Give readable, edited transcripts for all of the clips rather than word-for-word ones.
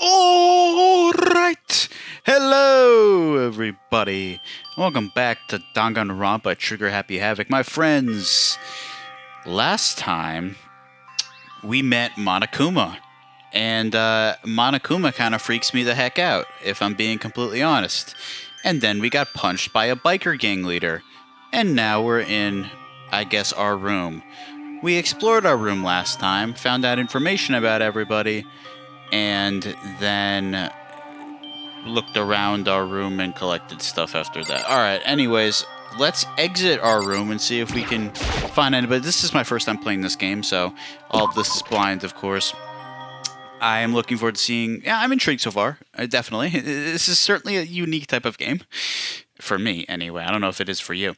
All right. Hello, everybody. Welcome back to Danganronpa Trigger Happy Havoc. My friends, last time we met Monokuma. And Monokuma kind of freaks me the heck out, if I'm being completely honest. And then we got punched by a biker gang leader. And now we're in, I guess, our room. We explored our room last time, found out information about everybody, and then looked around our room and collected stuff after that. Alright, anyways, let's exit our room and see if we can find anybody. This is my first time playing this game, so all of this is blind, of course. I am looking forward to seeing... Yeah, I'm intrigued so far, definitely. This is certainly a unique type of game. For me, anyway. I don't know if it is for you.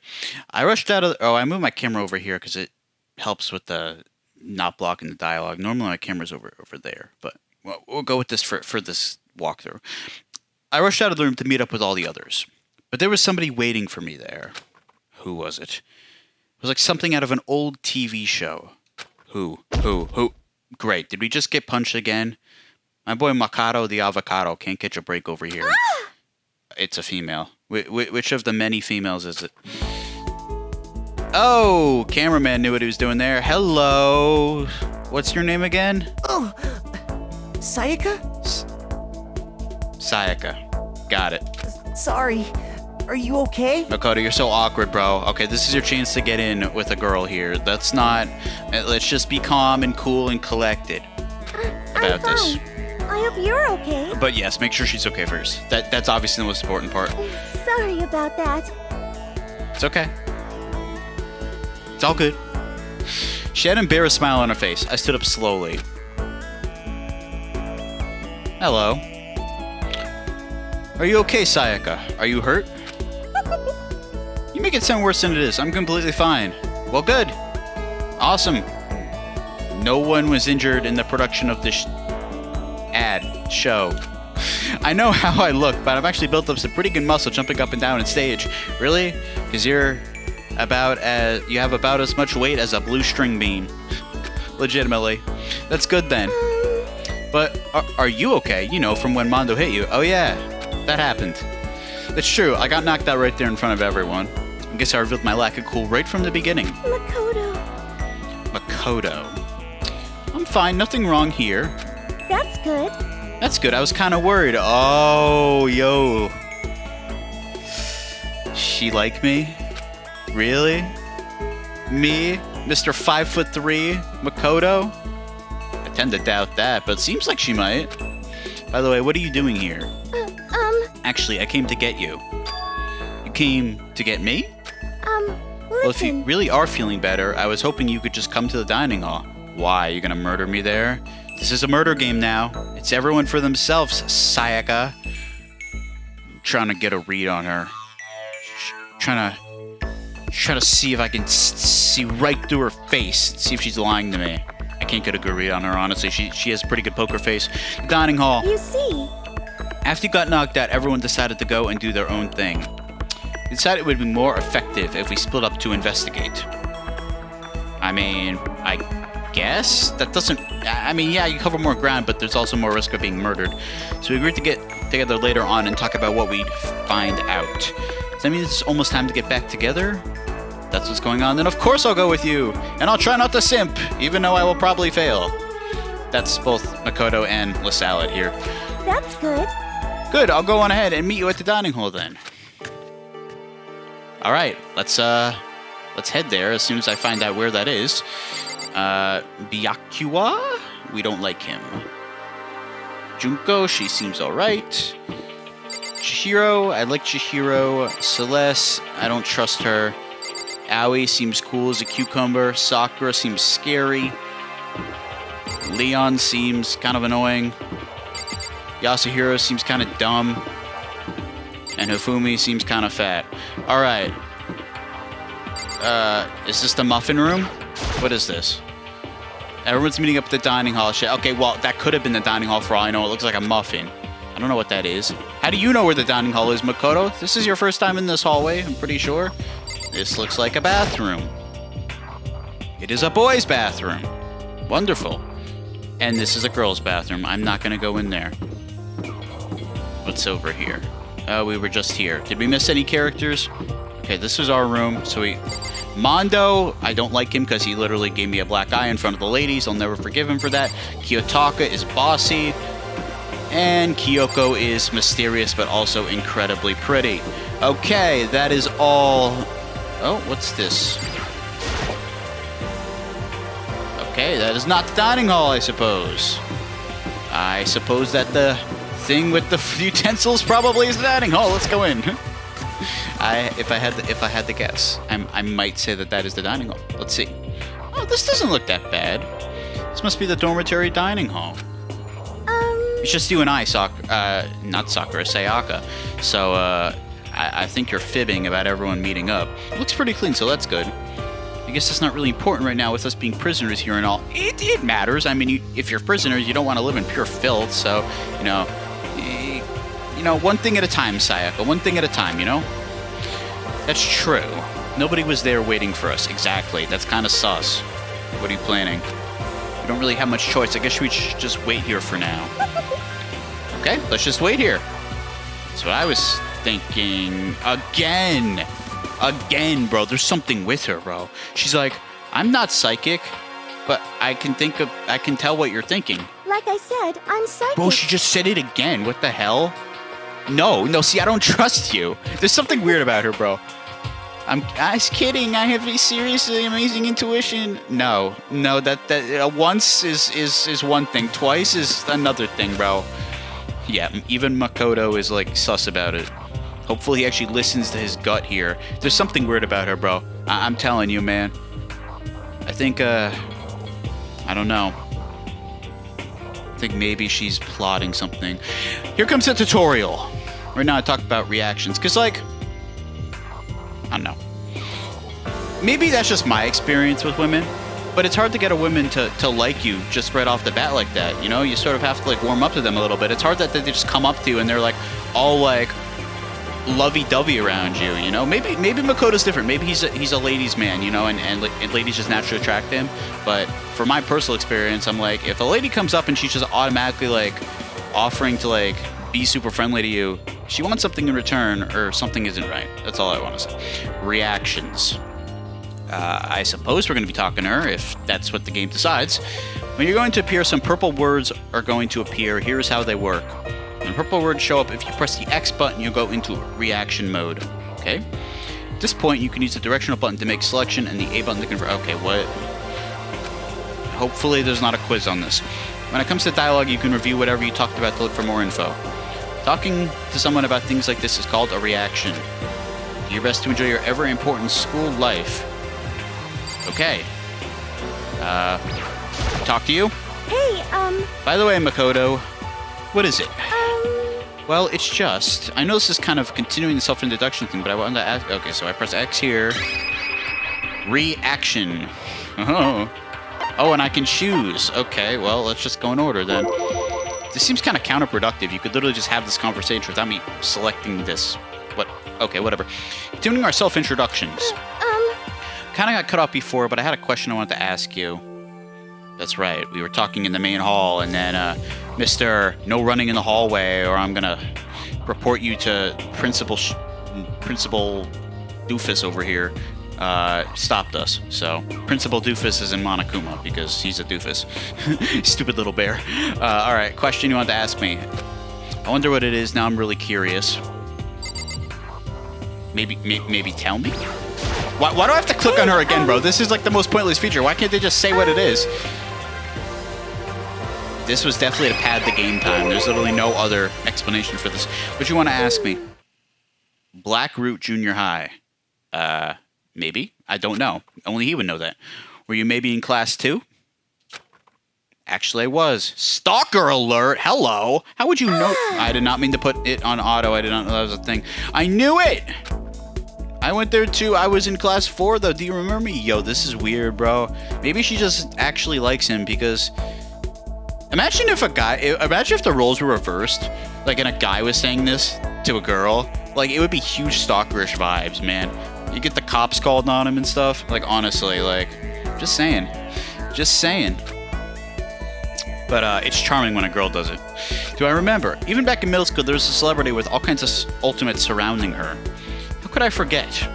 I rushed out of... Oh, I moved my camera over here because it helps with the not blocking the dialogue. Normally my camera's over there, but we'll go with this for this walkthrough. I rushed out of the room to meet up with all the others. But there was somebody waiting for me there. Who was it? It was like something out of an old TV show. Who? Great. Did we just get punched again? My boy Makoto the avocado can't catch a break over here. It's a female. Which of the many females is it? Oh, cameraman knew what he was doing there. Hello. What's your name again? Oh, Sayaka? Sayaka. Got it. Sorry. Are you okay? Makoto, you're so awkward, bro. Okay, this is your chance to get in with a girl here. Let's not... Let's just be calm and cool and collected about this. I hope you're okay. But yes, make sure she's okay first. That's obviously the most important part. Sorry about that. It's okay. It's all good. She had an embarrassed smile on her face. I stood up slowly. Hello. Are you okay, Sayaka? Are you hurt? You make it sound worse than it is. I'm completely fine. Well, good. Awesome. No one was injured in the production of this show. I know how I look, but I've actually built up some pretty good muscle jumping up and down on stage. Really? Because you have about as much weight as a blue string bean. Legitimately. That's good then. But are you okay? You know, from when Mondo hit you. Oh yeah, that happened. It's true, I got knocked out right there in front of everyone. I guess I revealed my lack of cool right from the beginning. Makoto. I'm fine, nothing wrong here. That's good. That's good, I was kind of worried. Oh, yo. She like me? Really? Me? Mr. 5'3", Makoto? I tend to doubt that, but it seems like she might. By the way, what are you doing here? Actually, I came to get you. You came to get me? Listen. Well, if you really are feeling better, I was hoping you could just come to the dining hall. Why, you gonna murder me there? This is a murder game now. It's everyone for themselves, Sayaka. I'm trying to get a read on her. Trying to see if I can see right through her face, see if she's lying to me. I can't get a good read on her, honestly. She has a pretty good poker face. The dining hall. You see. After you got knocked out, everyone decided to go and do their own thing. We decided it would be more effective if we split up to investigate. I mean, I guess? That doesn't... I mean, yeah, you cover more ground, but there's also more risk of being murdered. So we agreed to get together later on and talk about what we'd find out. Does that mean it's almost time to get back together? That's what's going on, then of course I'll go with you! And I'll try not to simp, even though I will probably fail. That's both Makoto and La Salad here. That's good. Good, I'll go on ahead and meet you at the dining hall then. Alright, let's head there as soon as I find out where that is. Byakuya? We don't like him. Junko, she seems alright. Chihiro, I like Chihiro. Celeste, I don't trust her. Aoi seems cool as a cucumber. Sakura seems scary. Leon seems kind of annoying. Yasuhiro seems kind of dumb. And Hifumi seems kind of fat. Alright. Is this the muffin room? What is this? Everyone's meeting up at the dining hall. Okay, well, that could have been the dining hall for all I know. It looks like a muffin. I don't know what that is. How do you know where the dining hall is, Makoto? This is your first time in this hallway, I'm pretty sure. This looks like a bathroom. It is a boy's bathroom. Wonderful. And this is a girl's bathroom. I'm not going to go in there. What's over here? We were just here. Did we miss any characters? Okay, this was our room. So Mondo, I don't like him because he literally gave me a black eye in front of the ladies. I'll never forgive him for that. Kiyotaka is bossy. And Kyoko is mysterious but also incredibly pretty. Okay, that is all. Oh, what's this? Okay, that is not the dining hall, I suppose. I suppose that the thing with the utensils probably is the dining hall. Let's go in. If I had to guess, I might say that is the dining hall. Let's see. Oh, this doesn't look that bad. This must be the dormitory dining hall. It's just you and I, not Sakura, Sayaka. So I think you're fibbing about everyone meeting up. It looks pretty clean, so that's good. I guess that's not really important right now with us being prisoners here and all. It matters. I mean, if you're prisoners, you don't want to live in pure filth. So, you know, one thing at a time, Sayaka. One thing at a time, you know? That's true. Nobody was there waiting for us. Exactly. That's kind of sus. What are you planning? We don't really have much choice. I guess we should just wait here for now. Okay, let's just wait here. That's what I was thinking. Again, bro. There's something with her, bro. She's like, I'm not psychic, but I can tell what you're thinking. Like I said, I'm psychic. Bro, she just said it again. What the hell? No, see, I don't trust you. There's something weird about her, bro. I was kidding. I have a seriously amazing intuition. No, that once is one thing. Twice is another thing, bro. Yeah, even Makoto is like sus about it. Hopefully he actually listens to his gut here. There's something weird about her, bro. I'm telling you, man. I think, I don't know. I think maybe she's plotting something. Here comes the tutorial. Right now I talk about reactions, because, like, I don't know. Maybe that's just my experience with women, but it's hard to get a woman to like you just right off the bat like that, you know? You sort of have to, like, warm up to them a little bit. It's hard that they just come up to you and they're, like, all, like, lovey-dovey around you, you know? Maybe Makoto's different. Maybe he's a ladies' man, you know, and ladies just naturally attract him. But for my personal experience, I'm like, if a lady comes up and she's just automatically, like, offering to, like, be super friendly to you, she wants something in return or something isn't right. That's all I want to say. Reactions. I suppose we're going to be talking to her if that's what the game decides. When you're going to appear, some purple words are going to appear. Here's how they work. When purple words show up, if you press the X button, you'll go into reaction mode. Okay? At this point, you can use the directional button to make selection and the A button to convert. Okay, what? Hopefully there's not a quiz on this. When it comes to dialogue, you can review whatever you talked about to look for more info. Talking to someone about things like this is called a reaction. Do your best to enjoy your ever-important school life. Okay. Talk to you? Hey, By the way, Makoto, what is it? Well, it's just... I know this is kind of continuing the self-introduction thing, but I wanted to ask... Okay, so I press X here. Reaction. Oh, and I can choose. Okay, well, let's just go in order then. This seems kind of counterproductive. You could literally just have this conversation without me selecting this. What? Okay, whatever. Continuing our self-introductions. Kind of got cut off before, but I had a question I wanted to ask you. That's right. We were talking in the main hall, and then Mr. No running in the hallway, or I'm gonna report you to Principal Doofus over here. Stopped us. So Principal Doofus is in Monokuma because he's a doofus. Stupid little bear. All right. Question you wanted to ask me. I wonder what it is. Now I'm really curious. Maybe tell me. Why do I have to click on her again, bro? This is like the most pointless feature. Why can't they just say what it is? This was definitely to pad the game time. There's literally no other explanation for this. What you want to ask me? Black Root Junior High. Maybe. I don't know. Only he would know that. Were you maybe in class 2? Actually, I was. Stalker alert! Hello! How would you know? I did not mean to put it on auto. I did not know that was a thing. I knew it! I went there too. I was in class 4 though. Do you remember me? Yo, this is weird, bro. Maybe she just actually likes him because... Imagine if the roles were reversed. Like, and a guy was saying this to a girl. Like, it would be huge stalkerish vibes, man. You get the cops called on him and stuff. Like, honestly, like, just saying. Just saying. But it's charming when a girl does it. Do I remember? Even back in middle school, there was a celebrity with all kinds of ultimates surrounding her. How could I forget?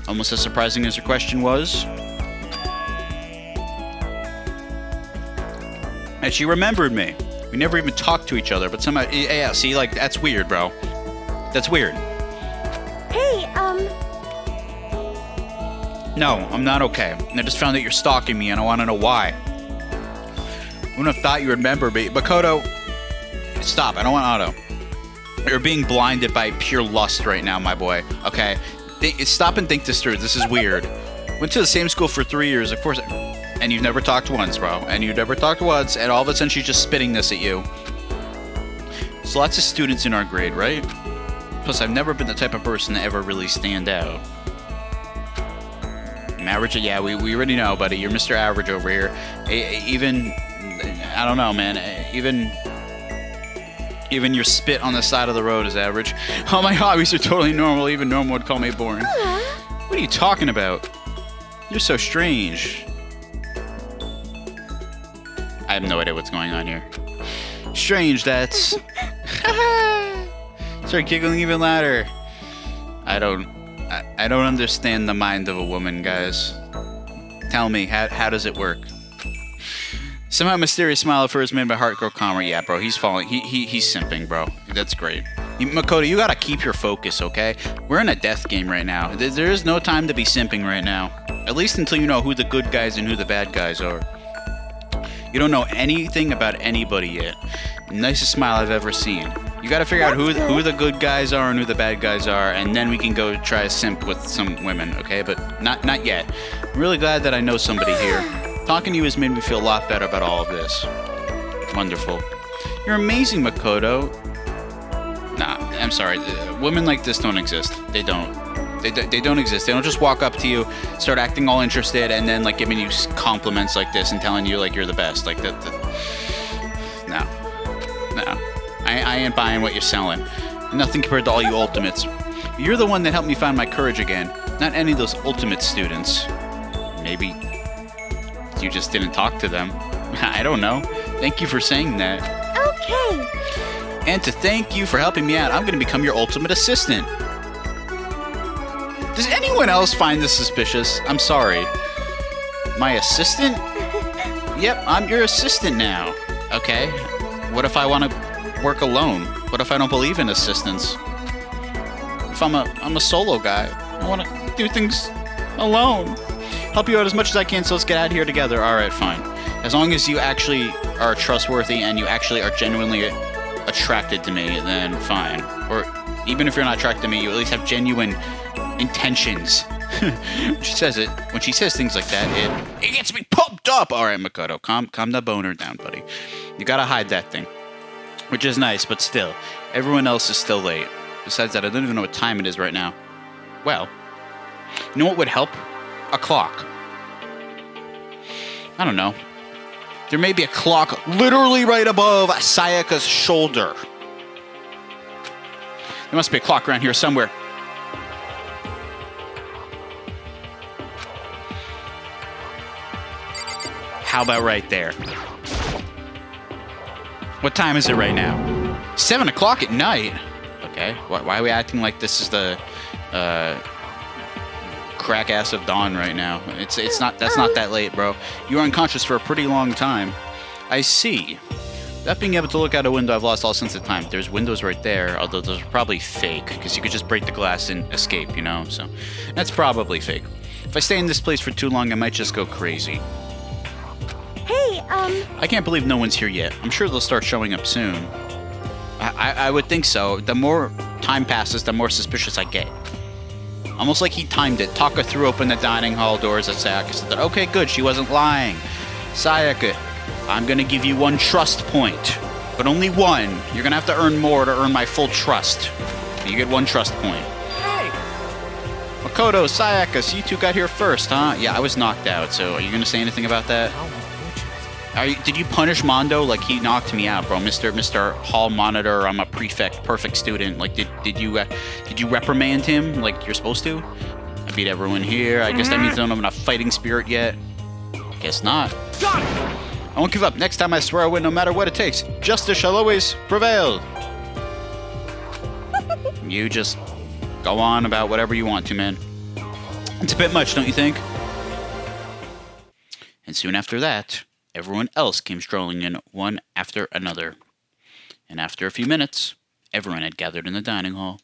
Almost as surprising as your question was. And she remembered me. We never even talked to each other, but somehow... Yeah, see, like, that's weird, bro. That's weird. Hey, No, I'm not okay. I just found that you're stalking me, and I want to know why. I wouldn't have thought you remember me. Makoto, stop. I don't want Otto. You're being blinded by pure lust right now, my boy. Okay? Stop and think this through. This is weird. Went to the same school for 3 years, of course... And you've never talked once, bro. And you've never talked once, and all of a sudden she's just spitting this at you. There's lots of students in our grade, right? Plus, I've never been the type of person to ever really stand out. I'm average, yeah, we already know, buddy. You're Mr. Average over here. Even, I don't know, man. Even your spit on the side of the road is average. All my hobbies are totally normal. Even normal would call me boring. What are you talking about? You're so strange. I have no idea what's going on here. Strange, that's... Start giggling even louder. I don't understand the mind of a woman, guys. Tell me, how does it work? Somehow a mysterious smile of hers made my heart grow calmer. Yeah, bro, he's falling. He's simping, bro. That's great. Makoto, you gotta keep your focus, okay? We're in a death game right now. There is no time to be simping right now. At least until you know who the good guys and who the bad guys are. You don't know anything about anybody yet. Nicest smile I've ever seen. You gotta figure out who the good guys are and who the bad guys are, and then we can go try a simp with some women, okay? But not yet. I'm really glad that I know somebody here. Talking to you has made me feel a lot better about all of this. Wonderful. You're amazing, Makoto. Nah, I'm sorry. Women like this don't exist. They don't. They don't exist. They don't just walk up to you, start acting all interested, and then like giving you compliments like this and telling you like you're the best. Like that. No. I ain't buying what you're selling. Nothing compared to all you ultimates. You're the one that helped me find my courage again. Not any of those ultimate students. Maybe you just didn't talk to them. I don't know. Thank you for saying that. okay. And to thank you for helping me out, I'm going to become your ultimate assistant. Does anyone else find this suspicious? I'm sorry. My assistant? Yep, I'm your assistant now. Okay. What if I want to work alone? What if I don't believe in assistants? If I'm a solo guy. I want to do things alone. Help you out as much as I can, so let's get out of here together. Alright, fine. As long as you actually are trustworthy and you actually are genuinely attracted to me, then fine. Or even if you're not attracted to me, you at least have genuine intentions. When she says things like that, it gets me pumped up. All right, Makoto, calm the boner down, buddy. You gotta hide that thing, which is nice, but still, everyone else is still late. Besides that, I don't even know what time it is right now. Well, you know what would help? A clock. I don't know. There may be a clock literally right above Sayaka's shoulder. There must be a clock around here somewhere. How about right there? What time is it right now? 7 o'clock at night? Okay, why are we acting like this is the crack ass of dawn right now? It's not. That's not that late, bro. You were unconscious for a pretty long time. I see. Without being able to look out a window, I've lost all sense of time. There's windows right there, although those are probably fake, because you could just break the glass and escape, you know? So, that's probably fake. If I stay in this place for too long, I might just go crazy. Hey, I can't believe no one's here yet. I'm sure they'll start showing up soon. I would think so. The more time passes, the more suspicious I get. Almost like he timed it. Taka threw open the dining hall doors at Sayaka said that, okay, good, she wasn't lying. Sayaka, I'm gonna give you 1 trust point. But only 1. You're gonna have to earn more to earn my full trust. You get 1 trust point. Hey! Makoto, Sayaka, so you two got here first, huh? Yeah, I was knocked out, so are you gonna say anything about that? How unfortunate. Did you punish Mondo? Like, he knocked me out, bro. Mr. Hall Monitor, I'm a prefect, perfect student. Like, did you reprimand him like you're supposed to? I beat everyone here. I guess that means I don't have enough fighting spirit yet. Guess not. Got it! I won't give up. Next time I swear I'll win no matter what it takes. Justice shall always prevail. You just go on about whatever you want to, man. It's a bit much, don't you think? And soon after that, everyone else came strolling in, one after another. And after a few minutes, everyone had gathered in the dining hall.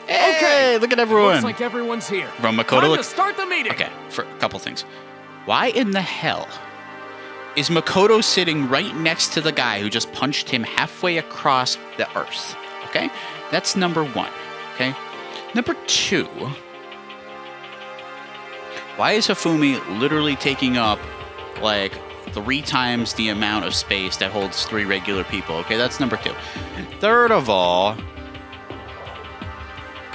Hey, Okay, look at everyone. Looks like everyone's here. From Makoto, Time look. to start the meeting. Okay, for a couple things. Why in the hell is Makoto sitting right next to the guy who just punched him halfway across the earth? Okay, that's number one. Okay, number two. Why is Hifumi literally taking up like 3 times the amount of space that holds 3 regular people? Okay, that's number 2. Third of all,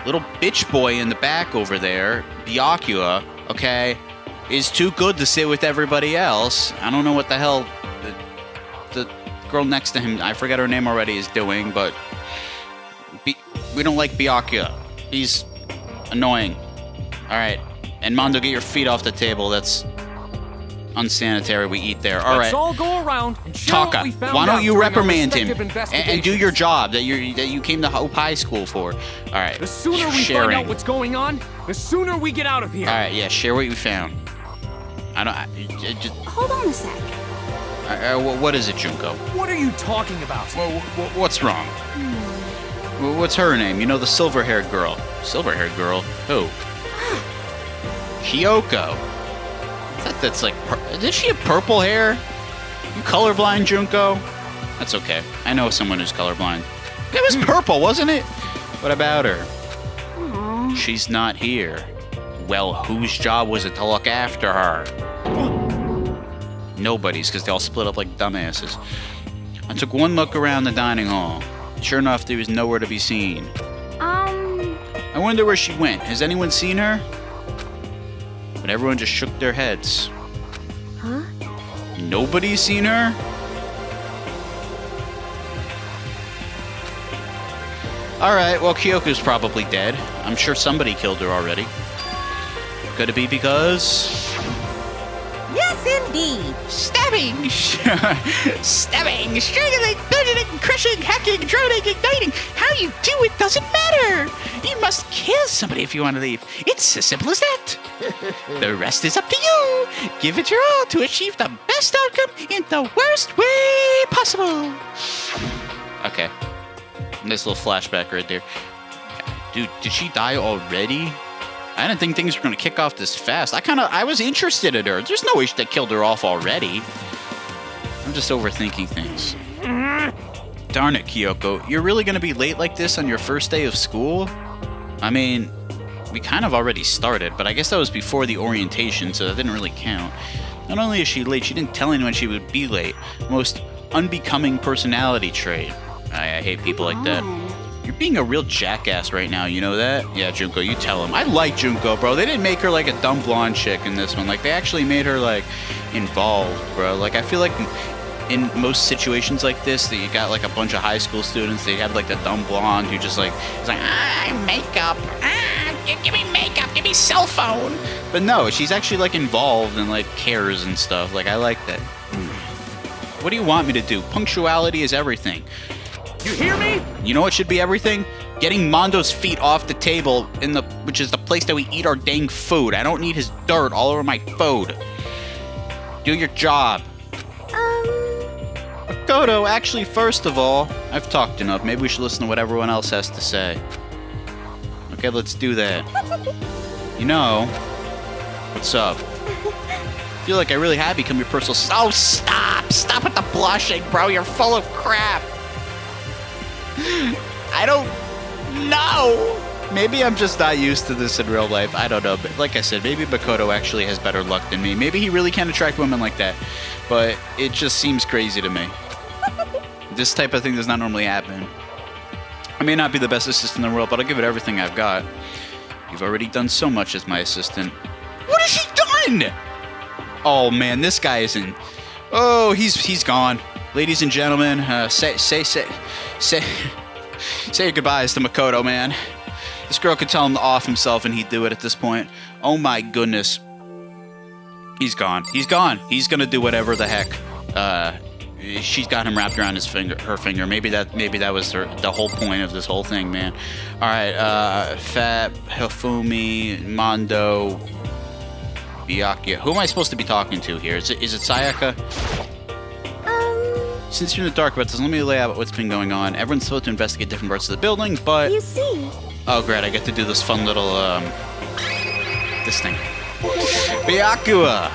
little bitch boy in the back over there, Byakuya, okay, is too good to sit with everybody else. I don't know what the hell the girl next to him, I forget her name already, is doing, but we don't like Byakuya. He's annoying. Alright. And Mondo, get your feet off the table. That's unsanitary. We eat there. All right. Let's all go around and share what Taka, we found why out don't you during our reprimand him respective and do your investigations. job that you came to Hope High School for? All right. The sooner we find out what's going on, the sooner we get out of here. All right. Yeah. Share what you found. Just, Hold on a sec. what is it, Junko? What are you talking about? What's wrong? What's her name? You know, the silver-haired girl. Silver-haired girl? Who? Kyoko. That's like... Did she have purple hair? You colorblind, Junko? That's okay. I know someone who's colorblind. It was purple, wasn't it? What about her? Aww. She's not here. Well, whose job was it to look after her? Nobody's, because they all split up like dumbasses. I took one look around the dining hall. Sure enough, there was nowhere to be seen. I wonder where she went. Has anyone seen her? But everyone just shook their heads. Huh? Nobody's seen her? Alright, well, Kyoko's probably dead. I'm sure somebody killed her already. Could it be because... Yes, indeed. Stabbing! Stabbing, strangling, bludgeoning, crushing, hacking, droning, igniting. How you do it doesn't matter. You must kill somebody if you want to leave. It's as simple as that. The rest is up to you. Give it your all to achieve the best outcome in the worst way possible. Okay. Nice little flashback right there. Dude, did she die already? I didn't think things were going to kick off this fast. I was interested in her. There's no way they killed her off already. I'm just overthinking things. Darn it, Kyoko. You're really going to be late like this on your first day of school? I mean, we kind of already started, but I guess that was before the orientation, so that didn't really count. Not only is she late, she didn't tell anyone she would be late. Most unbecoming personality trait. I hate people like that. You're being a real jackass right now, you know that? Yeah, Junko, you tell him. I like Junko, bro. They didn't make her like a dumb blonde chick in this one. Like, they actually made her, like, involved, bro. Like, I feel like in most situations like this, that you got, like, a bunch of high school students, they have, like, the dumb blonde who just, like, is like, makeup. Give me makeup. Give me cell phone. But no, she's actually, like, involved and, like, cares and stuff. Like, I like that. What do you want me to do? Punctuality is everything. You hear me? You know what should be everything? Getting Mondo's feet off the table which is the place that we eat our dang food. I don't need his dirt all over my food. Do your job. Makoto, actually, first of all, I've talked enough. Maybe we should listen to what everyone else has to say. Okay, let's do that. You know, what's up? I feel like I really have become your personal... Oh, stop! Stop with the blushing, bro. You're full of crap. I don't know. Maybe I'm just not used to this in real life. I don't know. But like I said, maybe Makoto actually has better luck than me. Maybe he really can attract women like that. But it just seems crazy to me. This type of thing does not normally happen. I may not be the best assistant in the world, but I'll give it everything I've got. You've already done so much as my assistant. What has she done? Oh man, this guy isn't. Oh, he's gone. Ladies and gentlemen, say your goodbyes to Makoto, man. This girl could tell him to off himself and he'd do it at this point. Oh my goodness. He's gone. He's gone. He's gonna do whatever the heck. She's got him wrapped around her finger. Maybe that was the whole point of this whole thing, man. All right, Fat, Hifumi, Mondo, Byakuya. Who am I supposed to be talking to here? Is it Sayaka? Since you're in the dark about this, let me lay out what's been going on. Everyone's supposed to investigate different parts of the building, but... You see. Oh, great, I get to do this fun little, this thing. Byakuya!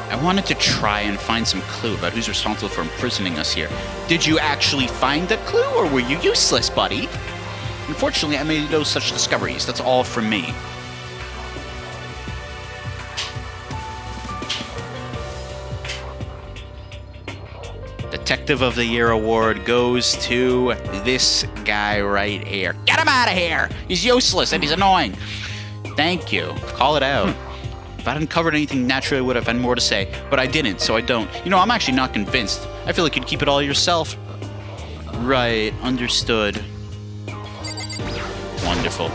I wanted to try and find some clue about who's responsible for imprisoning us here. Did you actually find a clue, or were you useless, buddy? Unfortunately, I made no such discoveries. That's all from me. Detective of the Year award goes to this guy right here. Get him out of here! He's useless and he's annoying. Thank you. Call it out. If I hadn't covered anything, naturally I would have had more to say, but I didn't, so I don't. You know, I'm actually not convinced. I feel like you'd keep it all yourself. Right, understood. Wonderful.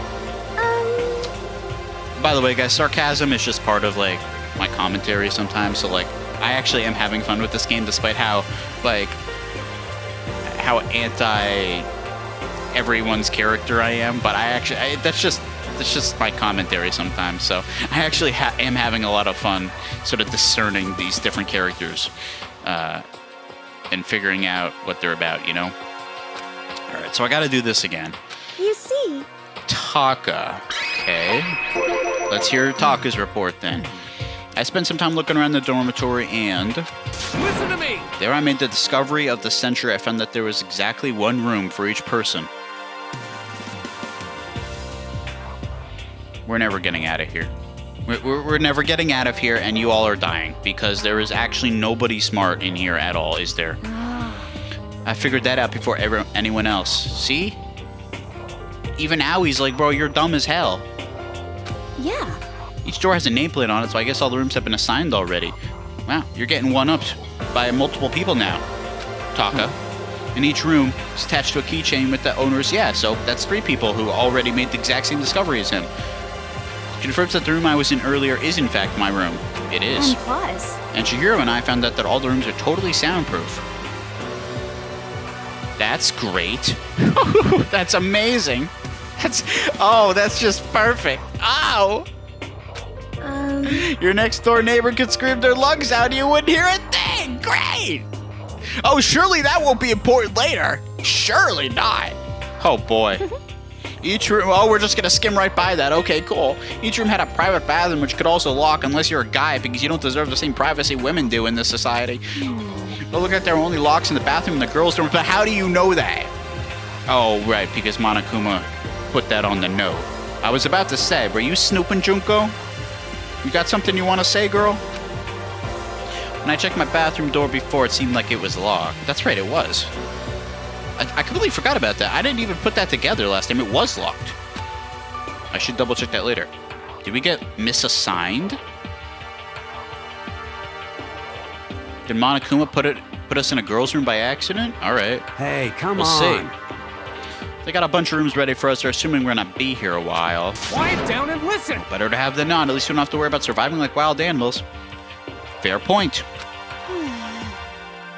By the way, guys, sarcasm is just part of, like, my commentary sometimes, so, like, I actually am having fun with this game, despite how, like, how anti everyone's character I am, but that's just my commentary sometimes, so I actually am having a lot of fun sort of discerning these different characters and figuring out what they're about, you know? Alright, so I gotta do this again. You see. Taka. Okay. Let's hear Taka's report then. I spent some time looking around the dormitory and... Listen to me! There I made the discovery of the century. I found that there was exactly one room for each person. We're never getting out of here. We're never getting out of here, and you all are dying, because there is actually nobody smart in here at all, is there? I figured that out before anyone else. See? Even Awie's like, bro, you're dumb as hell. Yeah. Each door has a nameplate on it, so I guess all the rooms have been assigned already. Wow, you're getting one-upped by multiple people now, Taka. And each room is attached to a keychain with the owner's, so that's 3 people who already made the exact same discovery as him. Confirms that the room I was in earlier is in fact my room. It is. And plus. And Chihiro and I found out that all the rooms are totally soundproof. That's great. That's amazing. That's just perfect. Ow! Your next door neighbor could scream their lungs out and you wouldn't hear a thing. Great! Oh, surely that won't be important later. Surely not. Oh boy. Each room, we're just gonna skim right by that. Okay, cool. Each room had a private bathroom which could also lock unless you're a guy, because you don't deserve the same privacy women do in this society. But look like there are only locks in the bathroom in the girls' dorm. But how do you know that? Oh, right, because Monokuma put that on the note. I was about to say, were you snooping, Junko? You got something you want to say, girl? When I checked my bathroom door before, it seemed like it was locked. That's right, it was. I completely forgot about that. I didn't even put that together last time. It was locked. I should double check that later. Did we get misassigned? Did Monokuma put us in a girls' room by accident? All right. Hey, come We'll on. see. They got a bunch of rooms ready for us. They're assuming we're gonna be here a while. Quiet down and listen! Better to have than not. At least we don't have to worry about surviving like wild animals. Fair point.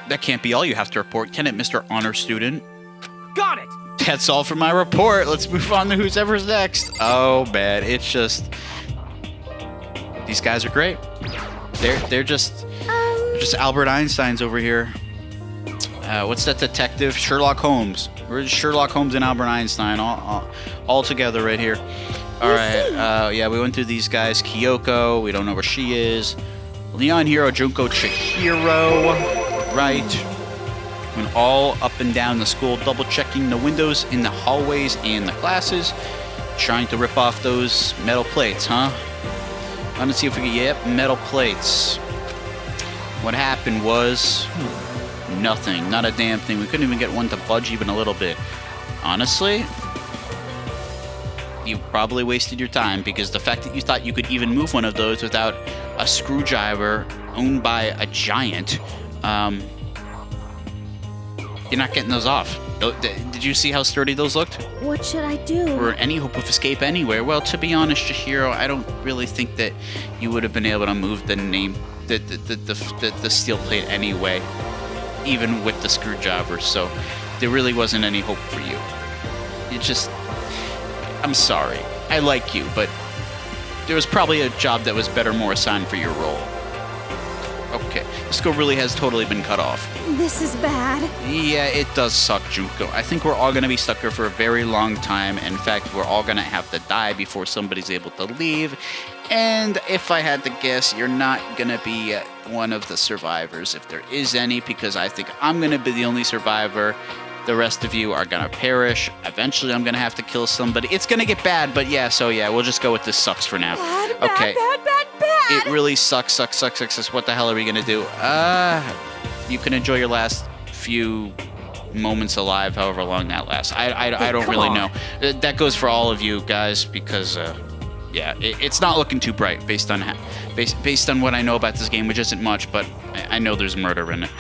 That can't be all you have to report, can it, Mr. Honor Student? Got it! That's all for my report. Let's move on to who's ever's next. Oh, man. It's just... These guys are great. They're just Albert Einsteins over here. What's that detective? Sherlock Holmes. We're just Sherlock Holmes and Albert Einstein all together right here. All right. Yeah, we went through these guys. Kyoko. We don't know where she is. Leon Hero, Junko, Chihiro. Right. Went all up and down the school, double checking the windows in the hallways and the classes, trying to rip off those metal plates, huh? Let's see if we can. Yep, metal plates. What happened was nothing, not a damn thing. We couldn't even get one to budge even a little bit. Honestly, you probably wasted your time, because the fact that you thought you could even move one of those without a screwdriver owned by a giant, you're not getting those off. Did you see how sturdy those looked? What should I do? Or any hope of escape anywhere? Well, to be honest, Chihiro, I don't really think that you would have been able to move the steel plate anyway, even with the screwdriver. So there really wasn't any hope for you. I'm sorry. I like you, but there was probably a job that was better, more assigned for your role. Okay, the school really has totally been cut off. This is bad. Yeah, it does suck, Junko. I think we're all going to be stuck here for a very long time. In fact, we're all going to have to die before somebody's able to leave. And if I had to guess, you're not going to be one of the survivors, if there is any, because I think I'm going to be the only survivor. The rest of you are going to perish. Eventually, I'm going to have to kill somebody. It's going to get bad, but yeah, we'll just go with this sucks for now. Bad. It really sucks. What the hell are we going to do? You can enjoy your last few moments alive, however long that lasts. I don't really know. That goes for all of you guys, because it's not looking too bright based on what I know about this game, which isn't much, but I know there's murder in it.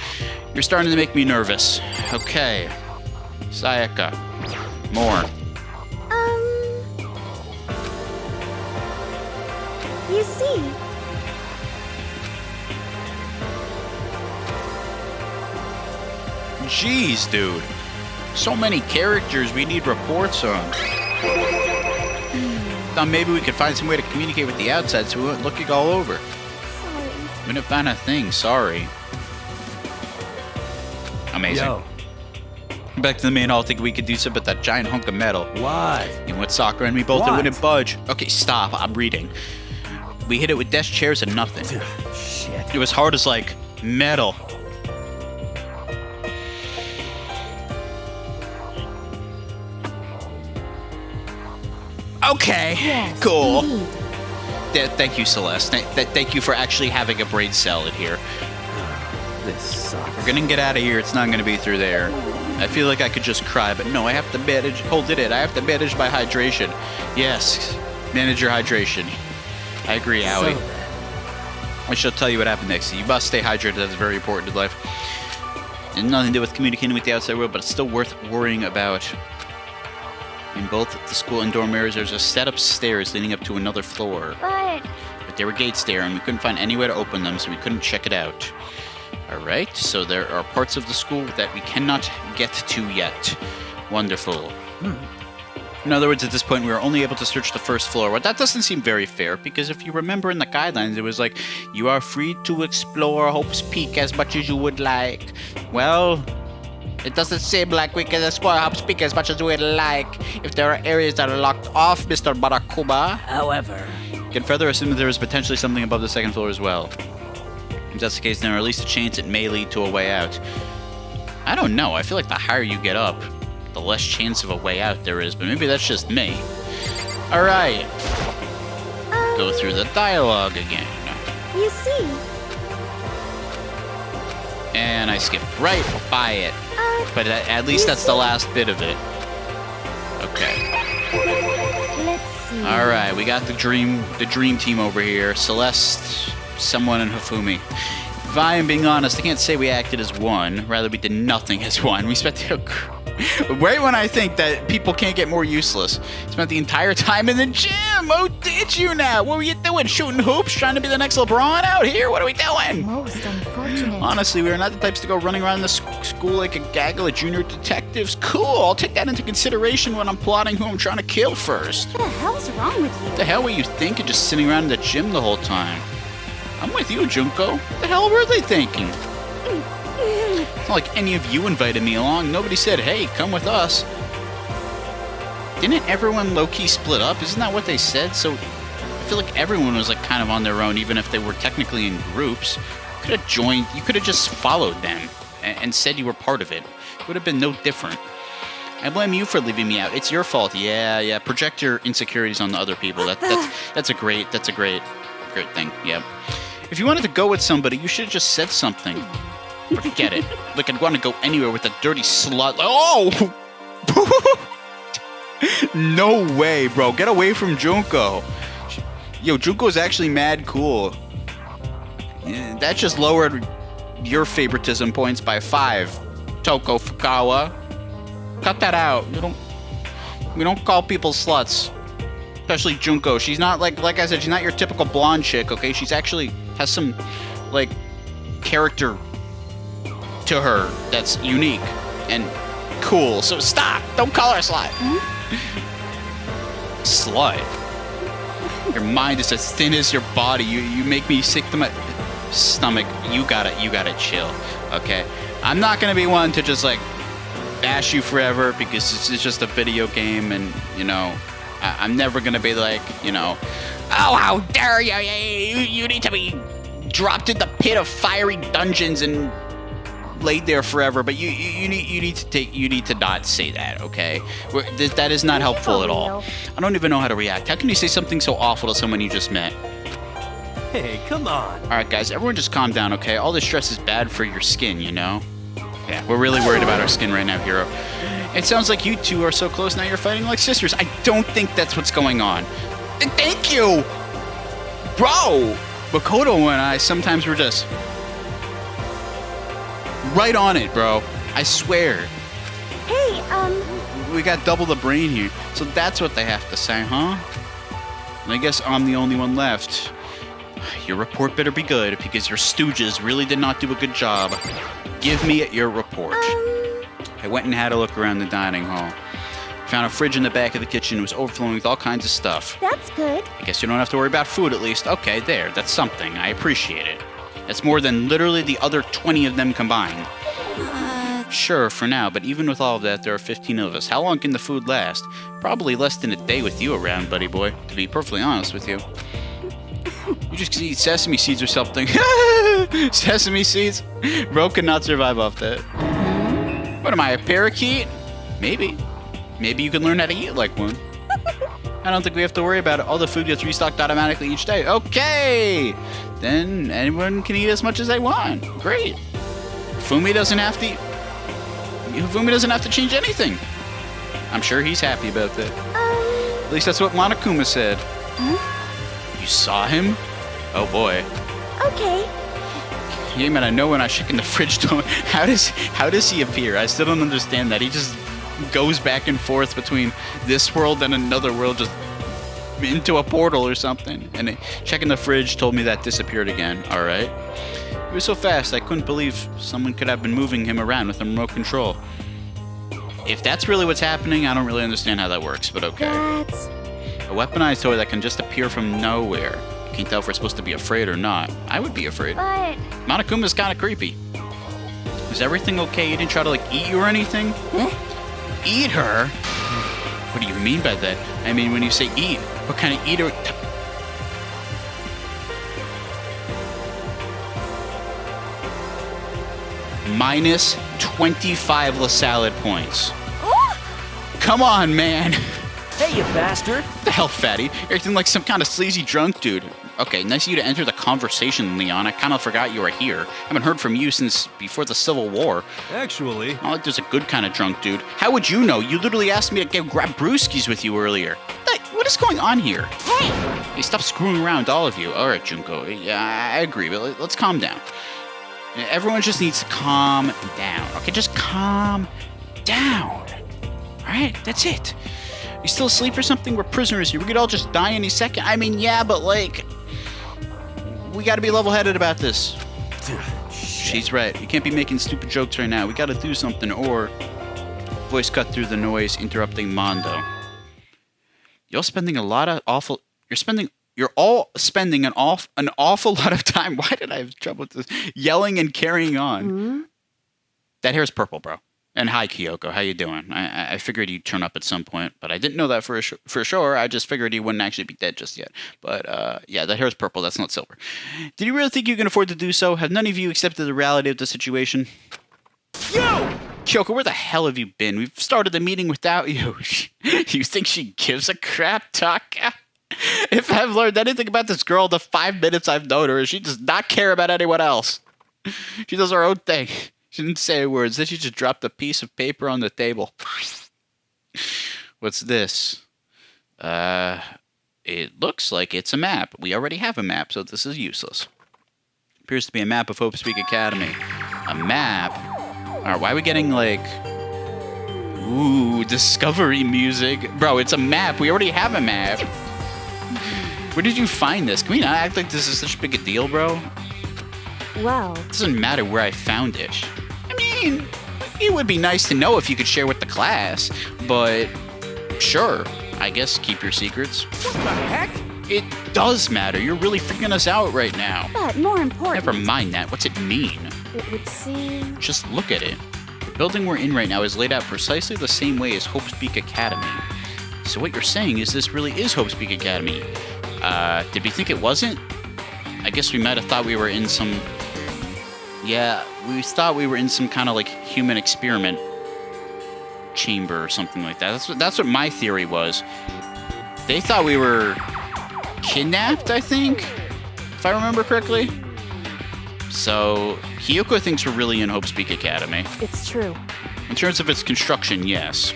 You're starting to make me nervous. Okay. Sayaka. More. You see, Jeez, dude. So many characters we need reports on. Thought maybe we could find some way to communicate with the outside so we wouldn't look it all over. sorry. We didn't find a thing, sorry. Amazing. Yo, Back to the main hall, think we could do something with that giant hunk of metal. what? Even with Sakura and me both, it What? wouldn't budge. Okay, stop, I'm reading. We hit it with desk chairs and nothing. Shit. It was hard as, like, metal. Okay, Yes, cool. indeed. Thank you, Celeste. Thank you for actually having a brain salad here. This sucks. We're gonna get out of here. It's not gonna be through there. I feel like I could just cry, but no, I have to manage. Hold it. I have to manage my hydration. Yes, manage your hydration. I agree, Howie. So I shall tell you what happened next. You must stay hydrated. That's very important in life. It has nothing to do with communicating with the outside world, but it's still worth worrying about. In both the school and dorm areas, there's a set of stairs leading up to another floor. But But there were gates there, and we couldn't find any way to open them, so we couldn't check it out. Alright, so there are parts of the school that we cannot get to yet. Wonderful. In other words, at this point, we were only able to search the first floor. Well, that doesn't seem very fair, because if you remember in the guidelines, it was like, you are free to explore Hope's Peak as much as you would like. Well, it doesn't seem like we can explore Hope's Peak as much as we'd like if there are areas that are locked off, Mr. Barakuba. however, You can further assume that there is potentially something above the second floor as well. If that's the case, then there are at least a chance it may lead to a way out. I don't know. I feel like the higher you get up, the less chance of a way out there is, but maybe that's just me. Alright. Go through the dialogue again. you see, And I skipped right by it. But at least you that's the see- last bit of it. Okay. let's see. Alright, we got the dream team over here. Celeste, someone, and Hifumi. If I am being honest, I can't say we acted as one. Rather, we did nothing as one. We spent right when I think that people can't get more useless. Spent the entire time in the gym. Oh, did you now? What were you doing? Shooting hoops? Trying to be the next LeBron out here? What are we doing? Most unfortunate. Honestly, we are not the types to go running around the school like a gaggle of junior detectives. Cool, I'll take that into consideration when I'm plotting who I'm trying to kill first. What the hell's wrong with you? What the hell were you thinking just sitting around in the gym the whole time? I'm with you, Junko. What the hell were they thinking? It's not like any of you invited me along. Nobody said, hey, come with us. Didn't everyone low-key split up? Isn't that what they said? So I feel like everyone was like kind of on their own, even if they were technically in groups. Could have joined. You could have just followed them and said you were part of it. It would have been no different. I blame you for leaving me out. It's your fault. Yeah. Project your insecurities on the other people. That's a great thing. Yeah. If you wanted to go with somebody, you should have just said something. Forget it. Like, I'd want to go anywhere with a dirty slut. Oh! No way, bro. Get away from Junko. Yo, Junko's actually mad cool. Yeah, that just lowered your favoritism points by 5. Toko Fukawa. Cut that out. We don't call people sluts. Especially Junko. She's not like I said, she's not your typical blonde chick, okay? She's actually has some like character to her that's unique and cool. So stop! Don't call her a slut. Slut. Your mind is as thin as your body. You make me sick to my stomach. You gotta chill, okay? I'm not gonna be one to just like bash you forever because it's just a video game, and you know, I'm never gonna be like, you know, oh, how dare you! You need to be dropped in the pit of fiery dungeons and laid there forever. But you need to not say that, okay? That is not helpful at all. I don't even know how to react. How can you say something so awful to someone you just met? Hey, come on. All right, guys, everyone just calm down, okay? All this stress is bad for your skin, you know? Yeah, we're really worried about our skin right now, Hero. It sounds like you two are so close now you're fighting like sisters. I don't think that's what's going on. Thank you! Bro! Makoto and I sometimes were just right on it, bro. I swear. Hey, We got double the brain here. So that's what they have to say, huh? And I guess I'm the only one left. Your report better be good, because your stooges really did not do a good job. Give me your report. I went and had a look around the dining hall. Found a fridge in the back of the kitchen. It was overflowing with all kinds of stuff. that's good. I guess you don't have to worry about food at least. Okay, there. That's something. I appreciate it. That's more than literally the other 20 of them combined. Sure, for now, but even with all of that, there are 15 of us. How long can the food last? Probably less than a day with you around, buddy boy, to be perfectly honest with you. You just eat sesame seeds or something. Sesame seeds? Bro cannot survive off that. What am I, a parakeet? Maybe. Maybe you can learn how to eat like one. I don't think we have to worry about it. All the food gets restocked automatically each day. Okay! Then anyone can eat as much as they want. Great. Fumi doesn't have to change anything. I'm sure he's happy about that. At least that's what Monokuma said. You saw him? Oh boy. Okay. He came out of nowhere and I shook in the fridge door. How does he appear? I still don't understand that. He just goes back and forth between this world and another world, just into a portal or something. And checking the fridge told me that disappeared again. All right. It was so fast, I couldn't believe someone could have been moving him around with a remote control. If that's really what's happening, I don't really understand how that works, but okay. That's... A weaponized toy that can just appear from nowhere. Can't tell if we're supposed to be afraid or not. I would be afraid. But... Monokuma's kind of creepy. Is everything okay? You didn't try to, like, eat you or anything? Huh? Eat her? What do you mean by that? I mean, when you say eat, what kind of eater... Minus 25 La Salad points. Come on, man. Hey, you bastard. What the hell, fatty? You're acting like some kind of sleazy drunk dude. Okay, nice of you to enter the conversation, Leon. I kind of forgot you were here. Haven't heard from you since before the Civil War. Actually... Not like there's a good kind of drunk dude. How would you know? You literally asked me to go grab brewskis with you earlier. What is going on here? Hey, stop screwing around, all of you. All right, Junko. Yeah, I agree, but let's calm down. Everyone just needs to calm down. Okay, just calm down. All right, that's it. You still asleep or something? We're prisoners here. We could all just die any second. I mean, yeah, but like, we got to be level-headed about this. She's right. You can't be making stupid jokes right now. We got to do something, or... Voice cut through the noise, interrupting Mondo. You're all spending an awful lot of time. Why did I have trouble with this? Yelling and carrying on. Hmm? That hair's purple, bro. And hi, Kyoko. How you doing? I figured you'd turn up at some point, but I didn't know that for sure. I just figured he wouldn't actually be dead just yet. But yeah, that hair's purple. That's not silver. Did you really think you can afford to do so? Have none of you accepted the reality of the situation? Yo! Kyoko, where the hell have you been? We've started the meeting without you. You think she gives a crap, Taka? If I've learned anything about this girl in the 5 minutes I've known her, she does not care about anyone else. She does her own thing. She didn't say a word. Then she just dropped a piece of paper on the table. What's this? It looks like it's a map. We already have a map, so this is useless. Appears to be a map of Hope Speak Academy. A map? Alright, why are we getting, like, Ooh, discovery music. Bro, it's a map. We already have a map. Where did you find this? Can we not act like this is such a big a deal, bro? Well, It doesn't matter where I found it. I mean, it would be nice to know if you could share with the class, but sure, I guess keep your secrets. What the heck? It does matter. You're really freaking us out right now. but more important, Never mind that. What's it mean? it would seem. Just look at it. The building we're in right now is laid out precisely the same way as Hope's Peak Academy. So what you're saying is this really is Hope's Peak Academy. Did we think it wasn't? I guess we might have thought we were in some... Yeah, we thought we were in some kind of like human experiment chamber or something like that. That's what my theory was. They thought we were kidnapped, I think, if I remember correctly. So Hiyoko thinks we're really in Hope's Peak Academy. It's true. In terms of its construction, yes.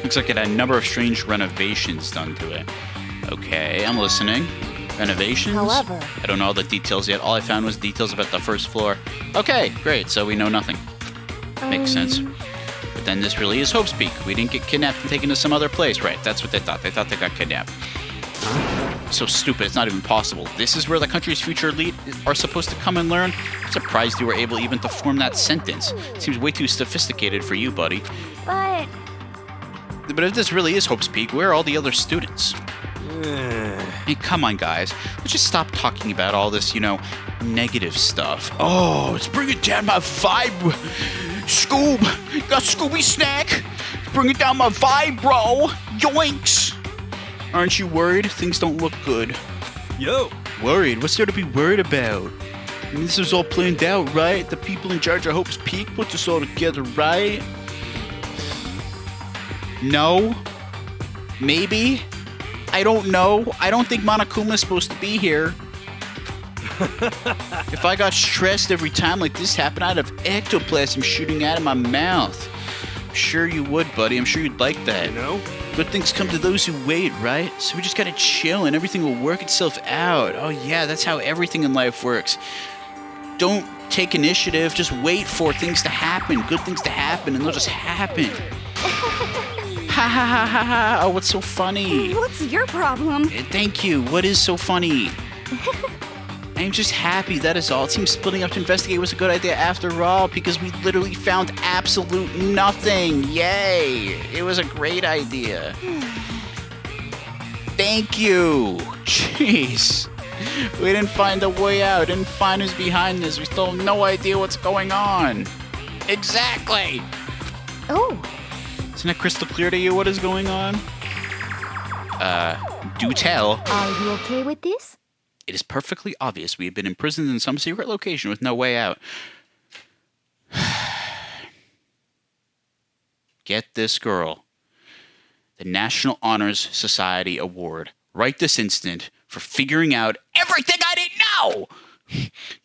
Looks like it had a number of strange renovations done to it. Okay, I'm listening. Renovations? However, I don't know all the details yet. All I found was details about the first floor. Okay, great. So we know nothing. Makes sense. But then this really is Hope's Peak. We didn't get kidnapped and taken to some other place. Right, that's what they thought. They thought they got kidnapped. So stupid. It's not even possible. This is where the country's future elite are supposed to come and learn? I'm surprised you were able even to form that sentence. Seems way too sophisticated for you, buddy. but But if this really is Hope's Peak, where are all the other students? Hey, come on, guys. Let's just stop talking about all this, negative stuff. Oh, it's bringing down my vibe. Scoob, got Scooby Snack. Bringing down my vibe, bro. Yoinks. Aren't you worried? Things don't look good. Yo! Worried? What's there to be worried about? I mean, this was all planned out, right? The people in charge of Hope's Peak put this all together, right? No? Maybe? I don't know. I don't think Monokuma's supposed to be here. If I got stressed every time like this happened, I'd have ectoplasm shooting out of my mouth. I'm sure you would, buddy. I'm sure you'd like that. You know? Good things come to those who wait, right? So we just gotta chill and everything will work itself out. Oh yeah, that's how everything in life works. Don't take initiative, just wait for things to happen, good things to happen, and they'll just happen. Ha ha ha ha ha. Oh, what's so funny? what's your problem? Thank you. What is so funny? I'm just happy, that is all. It seems splitting up to investigate was a good idea after all, because we literally found absolute nothing. Yay! It was a great idea. Thank you. Jeez. We didn't find a way out. Didn't find who's behind this. We still have no idea what's going on. Exactly. Oh, Isn't it crystal clear to you what is going on? Do tell. are you okay with this? It is perfectly obvious we have been imprisoned in some secret location with no way out. Get this, girl. The National Honors Society Award. Right this instant for figuring out everything I didn't know!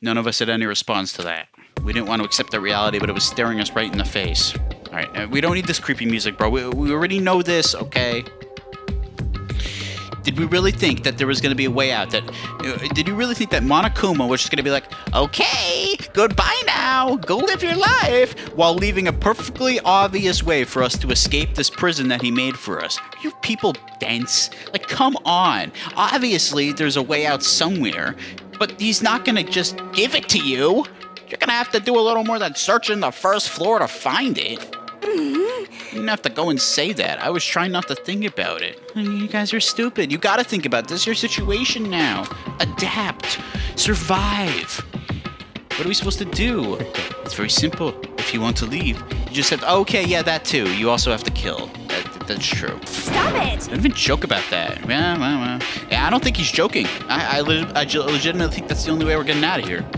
None of us had any response to that. We didn't want to accept that reality, but it was staring us right in the face. Alright, we don't need this creepy music, bro. We already know this, okay? Did we really think that there was going to be a way out? Did you really think that Monokuma was just going to be like, okay, goodbye now, go live your life, while leaving a perfectly obvious way for us to escape this prison that he made for us? Are you people dense? Like, come on. Obviously, there's a way out somewhere, but he's not going to just give it to you. You're going to have to do a little more than searching the first floor to find it. You didn't have to go and say that. I was trying not to think about it. You guys are stupid. You gotta think about this. Your situation now. Adapt. Survive. What are we supposed to do? It's very simple. If you want to leave, you just have to... Okay, yeah, that too. You also have to kill. That's true. Stop it! Don't even joke about that. Well. Yeah, I don't think he's joking. I legitimately think that's the only way we're getting out of here.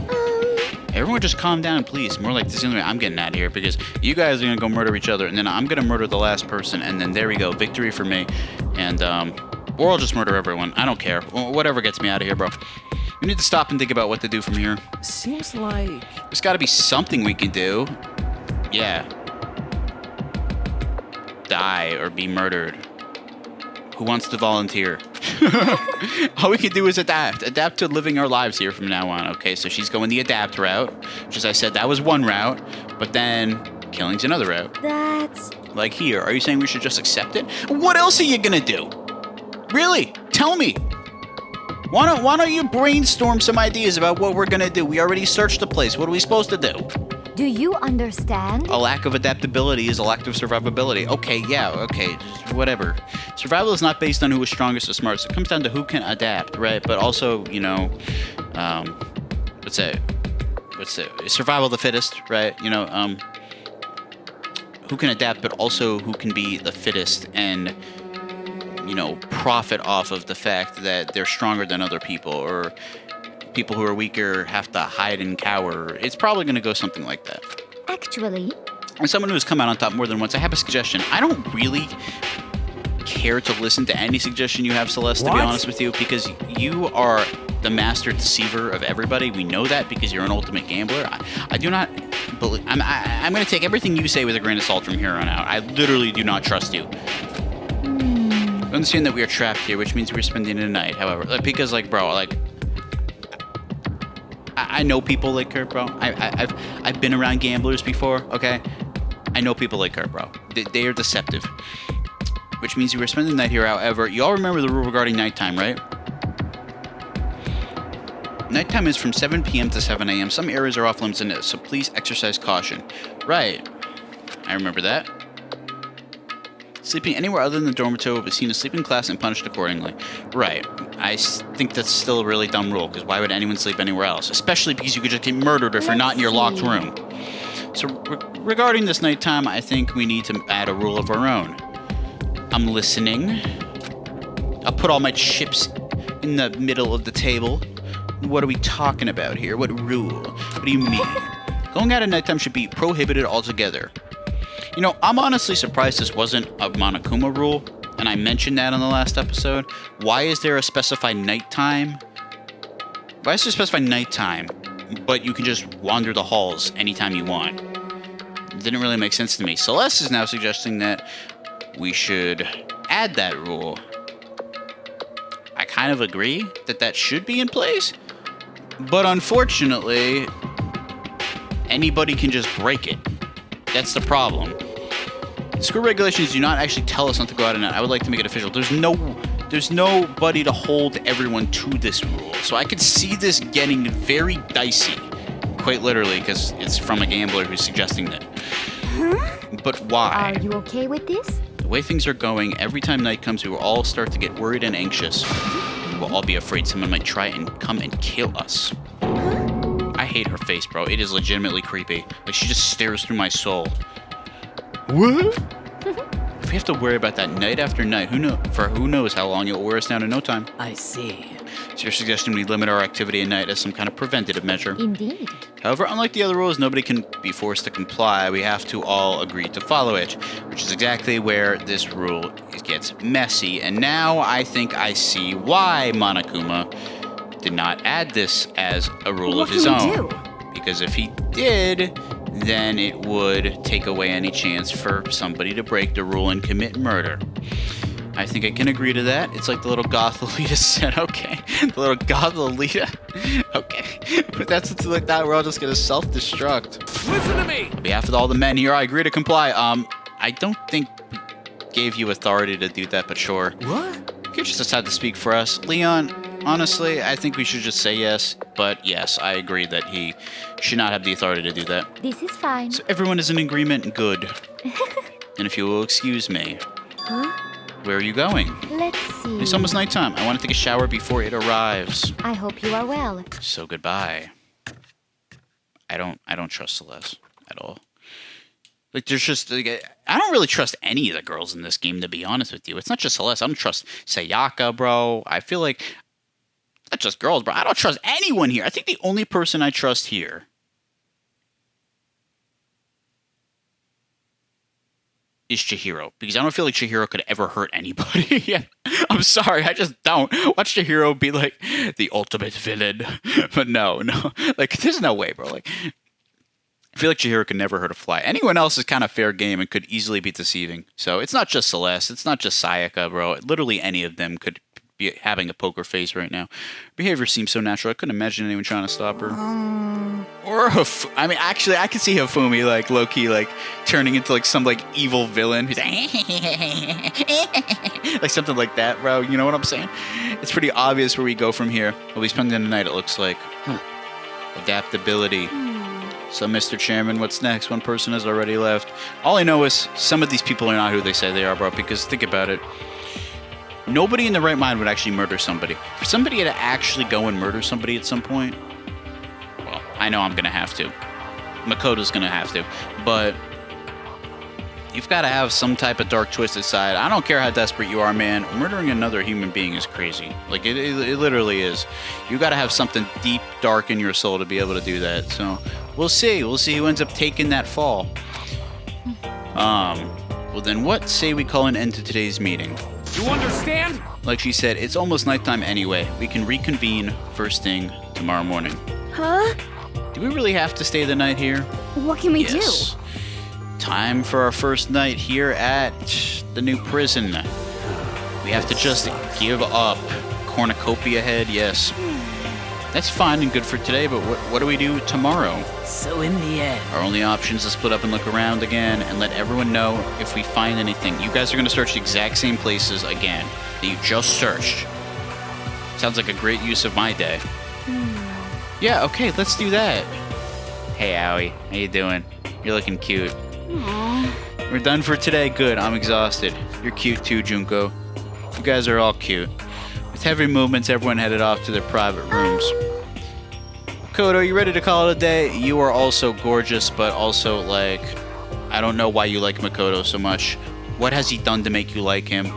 Everyone just calm down, please. More like this is the only way I'm getting out of here, because you guys are going to go murder each other, and then I'm going to murder the last person, and then there we go. Victory for me. And, or I'll just murder everyone. I don't care. Whatever gets me out of here, bro. We need to stop and think about what to do from here. Seems like... There's got to be something we can do. Yeah. Die or be murdered. Who wants to volunteer? All we can do is adapt. Adapt to living our lives here from now on. Okay, so she's going the adapt route. Which, as I said, that was one route. But then Killing's another route. That's... Like here, are you saying we should just accept it? What else are you gonna do? Really? Tell me. Why don't you brainstorm some ideas about what we're gonna do? We already searched the place. What are we supposed to do? Do you understand? A lack of adaptability is a lack of survivability. Okay, yeah, okay, whatever. Survival is not based on who is strongest or smartest. It comes down to who can adapt, right? But also, you know, what's it? Survival of the fittest, right? You know, who can adapt, but also who can be the fittest and, you know, profit off of the fact that they're stronger than other people, or people who are weaker have to hide and cower. It's probably going to go something like that. Actually... As someone who has come out on top more than once, I have a suggestion. I don't really care to listen to any suggestion you have, Celeste, to be honest with you, because you are the master deceiver of everybody. We know that because you're an ultimate gambler. I do not believe... I'm going to take everything you say with a grain of salt from here on out. I literally do not trust you. Understand that we are trapped here, which means we're spending the night, however. Like, because, like, bro, like... I know people like her, bro. I've been around gamblers before, okay? I know people like her, bro. They are deceptive. Which means you were spending the night here, however. You all remember the rule regarding nighttime, right? Nighttime is from 7 p.m. to 7 a.m. Some areas are off limits in it, so please exercise caution. Right. I remember that. Sleeping anywhere other than the dormitory will be seen as sleeping class and punished accordingly. Right. I think that's still a really dumb rule, because why would anyone sleep anywhere else? Especially because you could just get murdered if you're not in your locked room. So regarding this nighttime, I think we need to add a rule of our own. I'm listening. I'll put all my chips in the middle of the table. What are we talking about here? What rule? What do you mean? Going out at nighttime should be prohibited altogether. You know, I'm honestly surprised this wasn't a Monokuma rule, and I mentioned that on the last episode. Why is there a specified nighttime? Why is there specified nighttime, but you can just wander the halls anytime you want? It didn't really make sense to me. Celeste is now suggesting that we should add that rule. I kind of agree that that should be in place, but unfortunately, anybody can just break it. That's the problem. School regulations do not actually tell us not to go out at night. I would like to make it official. There's nobody to hold everyone to this rule. So I could see this getting very dicey, quite literally, because it's from a gambler who's suggesting that. But why? Are you okay with this? The way things are going, every time night comes, we will all start to get worried and anxious. We will all be afraid someone might try and come and kill us. I hate her face, bro. It is legitimately creepy. Like, she just stares through my soul. What? If we have to worry about that night after night, who knows how long it will wear us down in no time. I see. So your suggestion we limit our activity at night as some kind of preventative measure. Indeed. However, unlike the other rules, nobody can be forced to comply. We have to all agree to follow it, which is exactly where this rule gets messy. And now I think I see why Monokuma did not add this as a rule of his own. Because if he did, then it would take away any chance for somebody to break the rule and commit murder. I think I can agree to that. It's like the little goth Alita said, okay. The little goth Alita. Okay. But that's something like that, we're all just gonna self-destruct. Listen to me! On behalf of all the men here, I agree to comply. I don't think we gave you authority to do that, but sure. What? You could just decide to speak for us. Leon, honestly, I think we should just say yes. But yes, I agree that he should not have the authority to do that. This is fine. So everyone is in agreement? Good. And if you will excuse me. Huh? Where are you going? Let's see. It's almost nighttime. I want to take a shower before it arrives. I hope you are well. So goodbye. I don't trust Celeste at all. Like, there's just, like, I don't really trust any of the girls in this game, to be honest with you. It's not just Celeste. I don't trust Sayaka, bro. I feel like, not just girls, bro. I don't trust anyone here. I think the only person I trust here is Chihiro. Because I don't feel like Chihiro could ever hurt anybody. Yeah. I'm sorry, I just don't. Watch Chihiro be like the ultimate villain. But no. Like, there's no way, bro. Like, I feel like Chihiro could never hurt a fly. Anyone else is kind of fair game and could easily be deceiving. So it's not just Celeste. It's not just Sayaka, bro. Literally any of them could be having a poker face right now. Behavior seems so natural. I couldn't imagine anyone trying to stop her. Or I mean, actually, I could see Hifumi like low key like turning into like some like evil villain who's like, like something like that, bro. You know what I'm saying? It's pretty obvious where we go from here. We'll be spending the night. It looks like adaptability. So, Mr. Chairman, what's next? One person has already left. All I know is some of these people are not who they say they are, bro. Because think about it. Nobody in their right mind would actually murder somebody. For somebody to actually go and murder somebody at some point, well, I know I'm going to have to. Makoto's going to have to. But you've got to have some type of dark, twisted side. I don't care how desperate you are, man. Murdering another human being is crazy. Like, it literally is. You got to have something deep, dark in your soul to be able to do that. So, we'll see. We'll see who ends up taking that fall. Well, then what say we call an end to today's meeting? You understand? Like she said, it's almost nighttime anyway. We can reconvene first thing tomorrow morning. Huh? Do we really have to stay the night here? What can we Yes. Time for our first night here at the new prison. We have to just give up. Cornucopia head, yes. That's fine and good for today, but what do we do tomorrow? So in the end, Our only option is to split up and look around again and let everyone know if we find anything. You guys are going to search the exact same places again that you just searched. Sounds like a great use of my day. Yeah, okay, let's do that. Hey, Aoi. How you doing? You're looking cute. We're done for today. Good. I'm exhausted. You're cute too, Junko. You guys are all cute. With heavy movements, everyone headed off to their private rooms. Kodo, you ready to call it a day? You are also gorgeous, but also, like, I don't know why you like Makoto so much. What has he done to make you like him?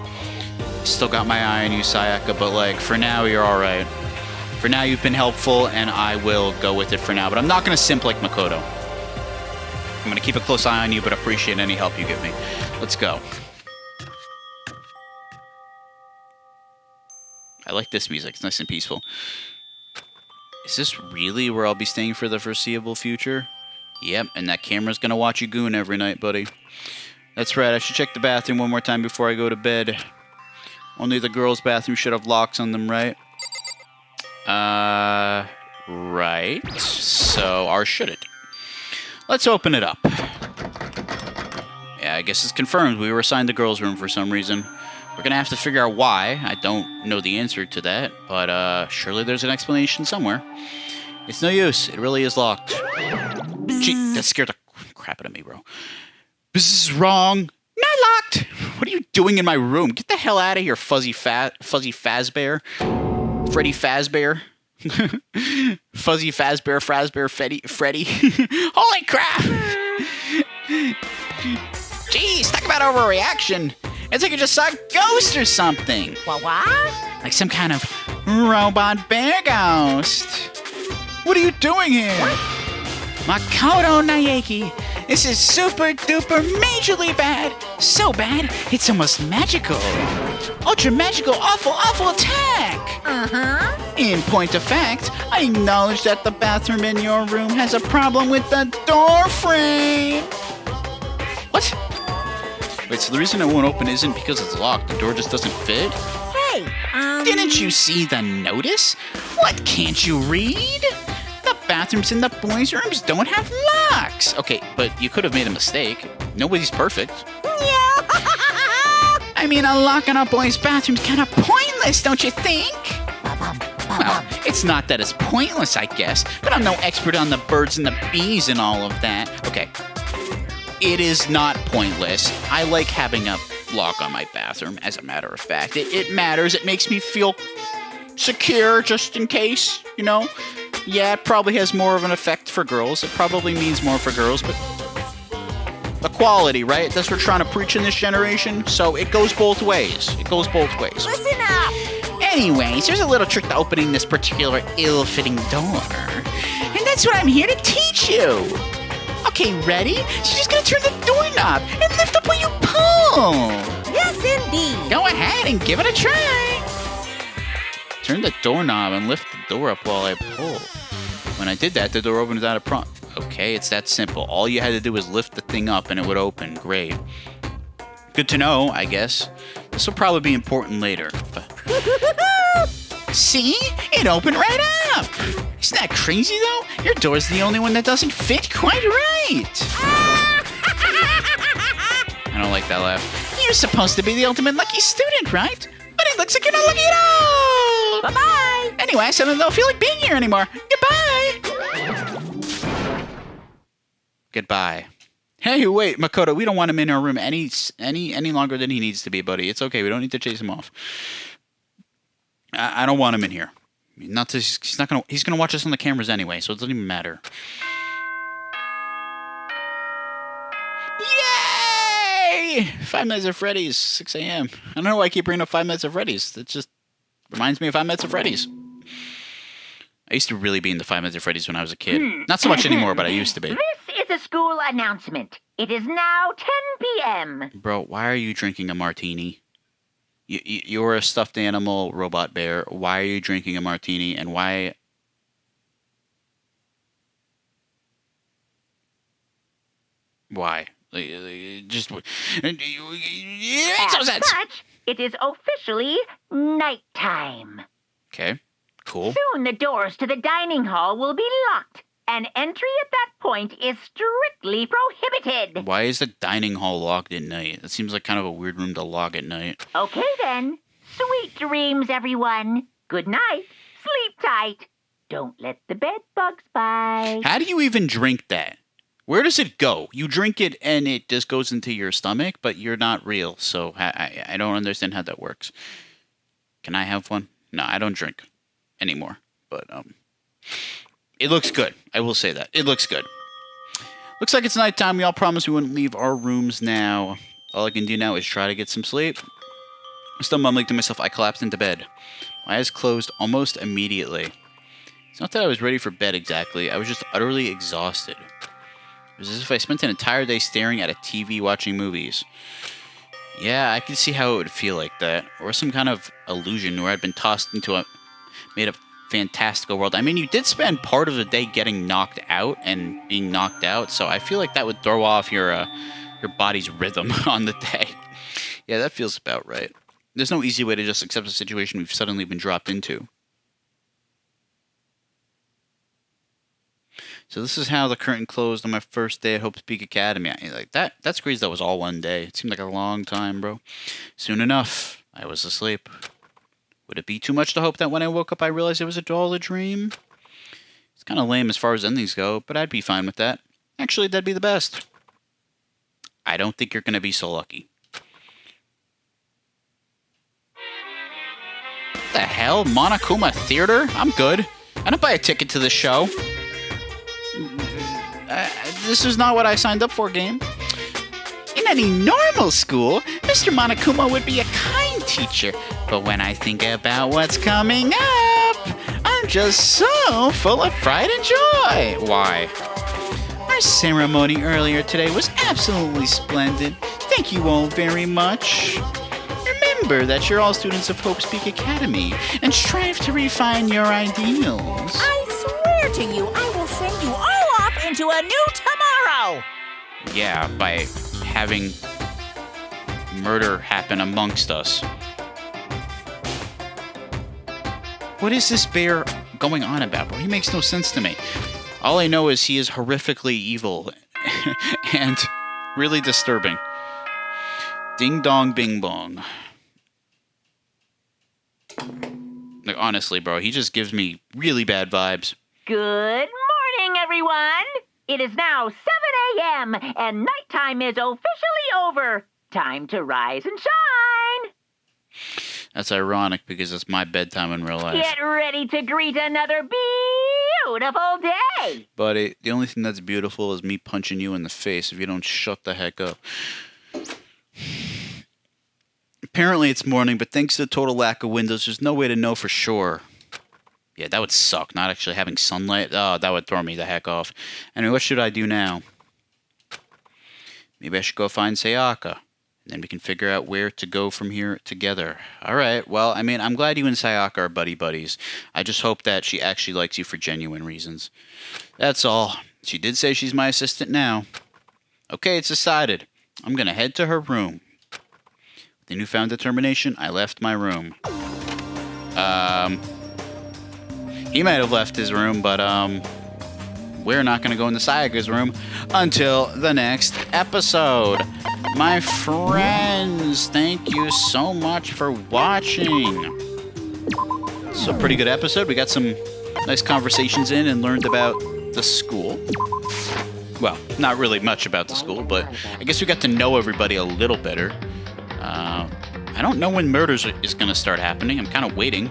Still got my eye on you, Sayaka, but, like, for now, you're alright. For now, you've been helpful, and I will go with it for now. But I'm not going to simp like Makoto. I'm going to keep a close eye on you, but appreciate any help you give me. Let's go. I like this music. It's nice and peaceful. Is this really where I'll be staying for the foreseeable future? Yep, and that camera's going to watch you goon every night, buddy. That's right. I should check the bathroom one more time before I go to bed. Only the girls' bathroom should have locks on them, right? Right. So, ours shouldn't. Let's open it up. Yeah, I guess it's confirmed. We were assigned the girls' room for some reason. We're gonna have to figure out why. I don't know the answer to that, but surely there's an explanation somewhere. It's no use. It really is locked. Gee, that scared the crap out of me, bro. This is wrong. Not locked. What are you doing in my room? Get the hell out of here, fuzzy Fazbear. Freddy Fazbear. Fuzzy Fazbear, Freddy. Holy crap! Jeez, talk about overreaction. It's like you just saw a ghost or something. what? Like some kind of robot bear ghost. What are you doing here? Makoto Naeki. This is super duper majorly bad. So bad, it's almost magical. Ultra magical, awful attack. In point of fact, I acknowledge that the bathroom in your room has a problem with the door frame. What? Wait, so the reason it won't open isn't because it's locked. The door just doesn't fit? Hey, Didn't you see the notice? What, can't you read? The bathrooms in the boys' rooms don't have locks. Okay, but you could have made a mistake. Nobody's perfect. I mean, a lock on a boy's bathroom's kind of pointless, don't you think? Well, it's not that it's pointless, I guess, but I'm no expert on the birds and the bees and all of that. Okay, it is not pointless. I like having a lock on my bathroom, as a matter of fact. It matters. It makes me feel secure, just in case, you know? Yeah, it probably has more of an effect for girls. It probably means more for girls, but equality, right? That's what we're trying to preach in this generation. So it goes both ways. It goes both ways. listen up. Anyways, there's a little trick to opening this particular ill-fitting door. And that's what I'm here to teach you. Okay, ready? So you're just gonna turn the doorknob and lift up while you pull. Yes, indeed. Go ahead and give it a try. Turn the doorknob and lift the door up while I pull. When I did that, the door opened without a prompt. Okay, it's that simple. All you had to do was lift the thing up and it would open. Great. Good to know, I guess. This will probably be important later. But... See? It opened right up. Isn't that crazy, though? Your door's the only one that doesn't fit quite right. I don't like that laugh. You're supposed to be the ultimate lucky student, right? But it looks like you're not lucky at all. Bye-bye. Anyway, I suddenly don't feel like being here anymore. Goodbye. Goodbye. Hey, wait, Makoto, we don't want him in our room any longer than he needs to be, buddy. It's okay. We don't need to chase him off. I don't want him in here. He's gonna watch us on the cameras anyway, so it doesn't even matter. Yay! 5 Nights at Freddy's, 6 a.m. I don't know why I keep bringing up 5 Nights at Freddy's. It just reminds me of 5 Nights at Freddy's. I used to really be into 5 Nights at Freddy's when I was a kid. Not so much anymore, but I used to be. This is a school announcement. It is now 10 p.m. Bro, why are you drinking a martini? You're a stuffed animal robot bear. Why are you drinking a martini? And why... Why? Just... As such, it is officially nighttime. Okay, cool. Soon the doors to the dining hall will be locked, and entry at that point is strictly prohibited. Why is the dining hall locked at night? That seems like kind of a weird room to lock at night. Okay then. Sweet dreams, everyone. Good night. Sleep tight. Don't let the bed bugs bite. How do you even drink that? Where does it go? You drink it and it just goes into your stomach, but you're not real, so I don't understand how that works. Can I have one? No, I don't drink anymore, but it looks good. I will say that. It looks good. Looks like it's nighttime. We all promised we wouldn't leave our rooms now. All I can do now is try to get some sleep. Still mumbling to myself, I collapsed into bed. My eyes closed almost immediately. It's not that I was ready for bed exactly. I was just utterly exhausted. It was as if I spent an entire day staring at a TV watching movies. Yeah, I can see how it would feel like that. Or some kind of illusion where I'd been tossed into a made-up fantastical world. I mean, you did spend part of the day getting knocked out and being knocked out, so I feel like that would throw off your body's rhythm on the day. Yeah, that feels about right. There's no easy way to just accept a situation we've suddenly been dropped into. So this is how the curtain closed on my first day at Hope's Peak Academy. That's crazy. That was all one day. It seemed like a long time, bro. Soon enough, I was asleep. Would it be too much to hope that when I woke up I realized it was all a dream? It's kind of lame as far as endings go, but I'd be fine with that. Actually, that'd be the best. I don't think you're going to be so lucky. What the hell? Monokuma Theater? I'm good. I don't buy a ticket to this show. This is not what I signed up for, game. In any normal school, Mr. Monokuma would be a kind teacher. But when I think about what's coming up, I'm just so full of pride and joy. Why? Our ceremony earlier today was absolutely splendid. Thank you all very much. Remember that you're all students of Hope's Peak Academy and strive to refine your ideals. I swear to you, I will send you all off into a new tomorrow. Yeah, by having murder happen amongst us. What is this bear going on about, bro? He makes no sense to me. All I know is he is horrifically evil and really disturbing. Ding dong bing bong. Like, honestly, bro, he just gives me really bad vibes. Good morning, everyone. It is now 7 a.m. and nighttime is officially over. Time to rise and shine. That's ironic because it's my bedtime in real life. Get ready to greet another beautiful day. Buddy, the only thing that's beautiful is me punching you in the face if you don't shut the heck up. Apparently it's morning, but thanks to the total lack of windows, there's no way to know for sure. Yeah, that would suck, not actually having sunlight. Oh, that would throw me the heck off. Anyway, what should I do now? Maybe I should go find Sayaka. And then we can figure out where to go from here together. Alright, well, I mean, I'm glad you and Sayaka are buddies. I just hope that she actually likes you for genuine reasons. That's all. She did say she's my assistant now. Okay, it's decided. I'm gonna head to her room. With a newfound determination, I left my room. He might have left his room, but we're not going to go into Sayaka's room until the next episode. My friends, thank you so much for watching. It's a pretty good episode. We got some nice conversations in and learned about the school. Well, not really much about the school, but I guess we got to know everybody a little better. I don't know when murders is going to start happening. I'm kind of waiting.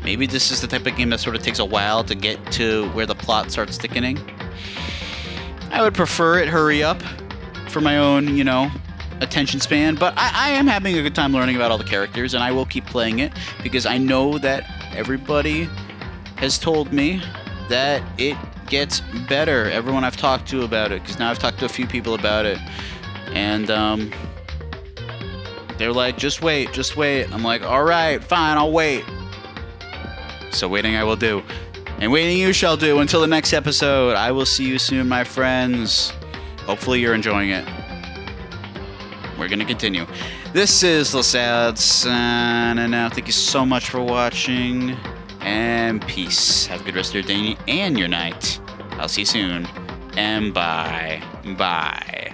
Maybe this is the type of game that sort of takes a while to get to where the plot starts thickening. I would prefer it hurry up for my own, attention span, but I am having a good time learning about all the characters, and I will keep playing it because I know that everybody has told me that it gets better. Everyone I've talked to about it, because now I've talked to a few people about it, and they're like, just wait. I'm like, all right, fine, I'll wait. So waiting I will do, and waiting you shall do until the next episode. I will see you soon, my friends. Hopefully you're enjoying it. We're going to continue. This is LaSad signing now. Thank you so much for watching, and peace. Have a good rest of your day and your night. I'll see you soon, and bye. Bye.